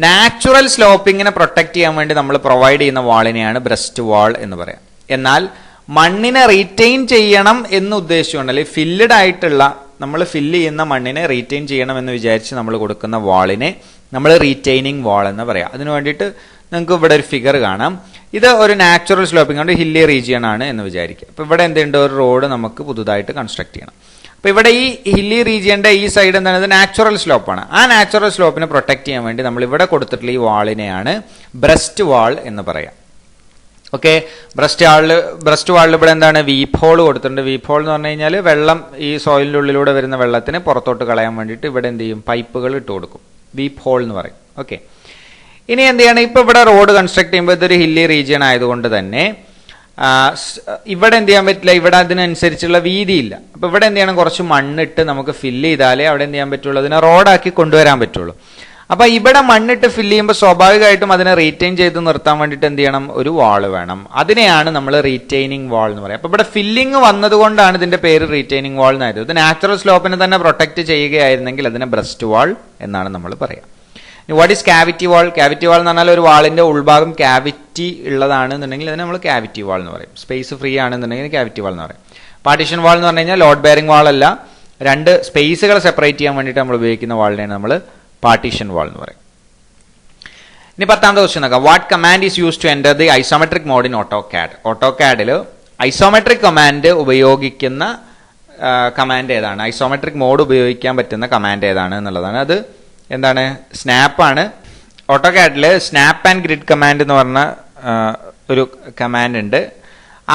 A: നാച്ചുറൽ സ്ലോപ്പിങ്ങിനെ പ്രൊട്ടക്ട് ചെയ്യാൻ വേണ്ടി നമ്മൾ പ്രൊവൈഡ് ചെയ്യുന്ന വാളിനെയാണ് ബ്രസ്റ്റ് വാൾ എന്ന് പറയാം. എന്നാൽ മണ്ണിനെ റീറ്റെയിൻ ചെയ്യണം എന്ന് ഉദ്ദേശിച്ചുകൊണ്ട്, അല്ലെങ്കിൽ ഫില്ലഡ് ആയിട്ടുള്ള, നമ്മൾ ഫില്ല് ചെയ്യുന്ന മണ്ണിനെ റീറ്റെയിൻ ചെയ്യണം എന്ന് വിചാരിച്ച് നമ്മൾ കൊടുക്കുന്ന വാളിനെ നമ്മൾ റീറ്റെയിനിങ് വാൾ എന്ന് പറയാം. അതിനു വേണ്ടിയിട്ട് നിങ്ങൾക്ക് ഇവിടെ ഒരു ഫിഗർ കാണാം. ഇത് ഒരു നാച്ചുറൽ സ്ലോപ്പിംഗ് കൊണ്ട് ഹില്ലി റീജിയൻ ആണ് എന്ന് വിചാരിക്കുക. അപ്പൊ ഇവിടെ എന്തുണ്ട്, ഒരു റോഡ് നമുക്ക് പുതുതായിട്ട് കൺസ്ട്രക്ട് ചെയ്യണം. അപ്പൊ ഇവിടെ ഈ ഹില്ലി റീജിയന്റെ ഈ സൈഡ് എന്താണ്, നാച്ചുറൽ സ്ലോപ്പാണ്. ആ നാച്ചുറൽ സ്ലോപ്പിനെ പ്രൊട്ടക്ട് ചെയ്യാൻ വേണ്ടി നമ്മൾ ഇവിടെ കൊടുത്തിട്ടുള്ള ഈ വാളിനെയാണ് ബ്രസ്റ്റ് വാൾ എന്ന് പറയാം. ഓക്കെ, ബ്രസ്റ്റ് വാളിൽ ഇവിടെ എന്താണ്, വീപ്പ് ഹോൾ കൊടുത്തിട്ടുണ്ട്. വീപ്പ് ഹോൾ എന്ന് പറഞ്ഞു കഴിഞ്ഞാൽ വെള്ളം, ഈ സോയിലിന്റെ ഉള്ളിലൂടെ വരുന്ന വെള്ളത്തിന് പുറത്തോട്ട് കളയാൻ വേണ്ടിയിട്ട് ഇവിടെ എന്ത് ചെയ്യും, പൈപ്പുകൾ ഇട്ട് കൊടുക്കും. വീപ്പ് ഹോൾ എന്ന് പറയും. ഓക്കെ, ഇനി എന്ത് ചെയ്യണം, ഇപ്പൊ ഇവിടെ റോഡ് കൺസ്ട്രക്ട് ചെയ്യുമ്പോൾ ഇതൊരു ഹില്ലി റീജിയൻ ആയതുകൊണ്ട് തന്നെ ഇവിടെ എന്ത് ചെയ്യാൻ പറ്റില്ല, ഇവിടെ അതിനനുസരിച്ചുള്ള വീതിയില്ല. അപ്പൊ ഇവിടെ എന്ത് ചെയ്യണം, കുറച്ച് മണ്ണിട്ട് നമുക്ക് ഫില്ല് ചെയ്താലേ അവിടെ എന്ത് ചെയ്യാൻ പറ്റുള്ളൂ, അതിനെ റോഡാക്കി കൊണ്ടുവരാൻ പറ്റുള്ളൂ. അപ്പൊ ഇവിടെ മണ്ണിട്ട് ഫില്ല് ചെയ്യുമ്പോൾ സ്വാഭാവികമായിട്ടും അതിനെ റീറ്റെയിൻ ചെയ്ത് നിർത്താൻ വേണ്ടിയിട്ട് എന്ത് ചെയ്യണം, ഒരു വാള് വേണം. അതിനെയാണ് നമ്മൾ റീറ്റെയിനിങ് വാൾ എന്ന് പറയുക. അപ്പൊ ഇവിടെ ഫില്ലിങ് വന്നതുകൊണ്ടാണ് ഇതിന്റെ പേര് റീറ്റെയിനിങ് വാൾ എന്നായത്. ഇത് നാച്ചുറൽ സ്ലോപ്പിനെ തന്നെ പ്രൊട്ടക്ട് ചെയ്യുകയായിരുന്നെങ്കിൽ അതിനെ ബ്രസ്റ്റ് വാൾ എന്നാണ് നമ്മൾ പറയുക. What is cavity wall? Cavity wall എന്ന് പറഞ്ഞാൽ ഒരു വാളിന്റെ ഉൾഭാഗം ക്യാവിറ്റി ഉള്ളതാണെന്നുണ്ടെങ്കിൽ അതിന് നമ്മൾ ക്യാവിറ്റി വാൾ എന്ന് പറയും. സ്പേസ് ഫ്രീ ആണെന്നുണ്ടെങ്കിൽ ക്യാവിറ്റി വാൾ എന്ന് പറയും. പാർട്ടീഷൻ വാൾ എന്ന് പറഞ്ഞു കഴിഞ്ഞാൽ ലോഡ് ബെയറിംഗ് വാൾ അല്ല, രണ്ട് സ്പേസുകൾ സെപ്പറേറ്റ് ചെയ്യാൻ വേണ്ടിയിട്ട് നമ്മൾ ഉപയോഗിക്കുന്ന വാളിനെയാണ് നമ്മൾ പാർട്ടീഷൻ വാൾ എന്ന് പറയും. ഇനി 10ാമത്തെ ക്വസ്റ്റ്യൻ നോക്കാം. What command is use to enter the isometric mode in AutoCAD? ഓട്ടോകാഡിൽ ഐസോമെട്രിക് കമാൻഡ് ഉപയോഗിക്കുന്ന കമാൻഡ് ഏതാണ്, ഐസോമെട്രിക് മോഡ് ഉപയോഗിക്കാൻ പറ്റുന്ന കമാൻഡ് ഏതാണ് എന്നുള്ളതാണ്. അത് എന്താണ്, സ്നാപ്പാണ്. ഓട്ടോകാഡിൽ സ്നാപ്പ് ആൻഡ് ഗ്രിഡ് കമാൻഡ് എന്ന് പറഞ്ഞ ഒരു കമാൻഡ് ഉണ്ട്.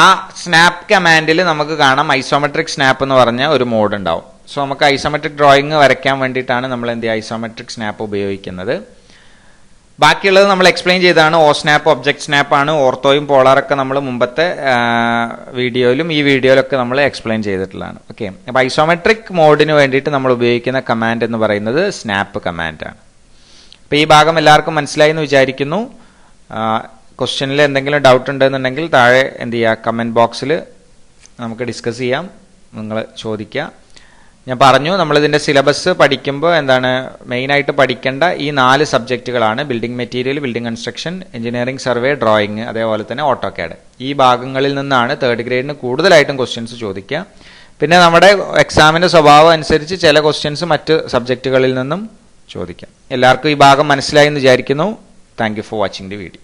A: ആ സ്നാപ്പ് കമാൻഡിൽ നമുക്ക് കാണാം ഐസോമെട്രിക് സ്നാപ്പ് എന്ന് പറഞ്ഞ ഒരു മോഡ് ഉണ്ടാവും. സോ നമുക്ക് ഐസോമെട്രിക് ഡ്രോയിങ് വരയ്ക്കാൻ വേണ്ടിയിട്ടാണ് നമ്മൾ എന്ത് ചെയ്യുക, ഐസോമെട്രിക് സ്നാപ്പ് ഉപയോഗിക്കുന്നത്. ബാക്കിയുള്ളത് നമ്മൾ എക്സ്പ്ലെയിൻ ചെയ്തതാണ്. ഓ സ്നാപ്പ്, ഒബ്ജക്ട് സ്നാപ്പ് ആണ്. ഓർത്തോയും പോളാറൊക്കെ നമ്മൾ മുമ്പത്തെ വീഡിയോയിലും ഈ വീഡിയോയിലൊക്കെ നമ്മൾ എക്സ്പ്ലെയിൻ ചെയ്തിട്ടുള്ളതാണ്. ഓക്കെ, അപ്പോൾ ഐസോമെട്രിക് മോഡിന് വേണ്ടിയിട്ട് നമ്മൾ ഉപയോഗിക്കുന്ന കമാൻഡ് എന്ന് പറയുന്നത് സ്നാപ്പ് കമാൻഡാണ്. അപ്പോൾ ഈ ഭാഗം എല്ലാവർക്കും മനസ്സിലായി എന്ന് വിചാരിക്കുന്നു. ക്വസ്റ്റ്യനിൽ എന്തെങ്കിലും ഡൗട്ട് ഉണ്ടെന്നുണ്ടെങ്കിൽ താഴെ എന്ത് ചെയ്യുക, കമൻറ്റ് ബോക്സിൽ നമുക്ക് ഡിസ്കസ് ചെയ്യാം, നിങ്ങൾ ചോദിക്കുക. ഞാൻ പറഞ്ഞു, നമ്മളിതിൻ്റെ സിലബസ് പഠിക്കുമ്പോൾ എന്താണ് മെയിനായിട്ട് പഠിക്കേണ്ട ഈ 4 സബ്ജക്റ്റുകളാണ്: building material, building construction, engineering survey, drawing, അതേപോലെ തന്നെ ഓട്ടോകാഡ്. ഈ ഭാഗങ്ങളിൽ നിന്നാണ് 3rd ഗ്രേഡിന് കൂടുതലായിട്ടും ക്വസ്റ്റ്യൻസ് ചോദിക്കുക. പിന്നെ നമ്മുടെ എക്സാമിൻ്റെ സ്വഭാവം അനുസരിച്ച് ചില ക്വസ്റ്റ്യൻസ് മറ്റ് സബ്ജക്റ്റുകളിൽ നിന്നും ചോദിക്കാം. എല്ലാവർക്കും ഈ ഭാഗം മനസ്സിലായി എന്ന് വിചാരിക്കുന്നു. Thank you for watching the video.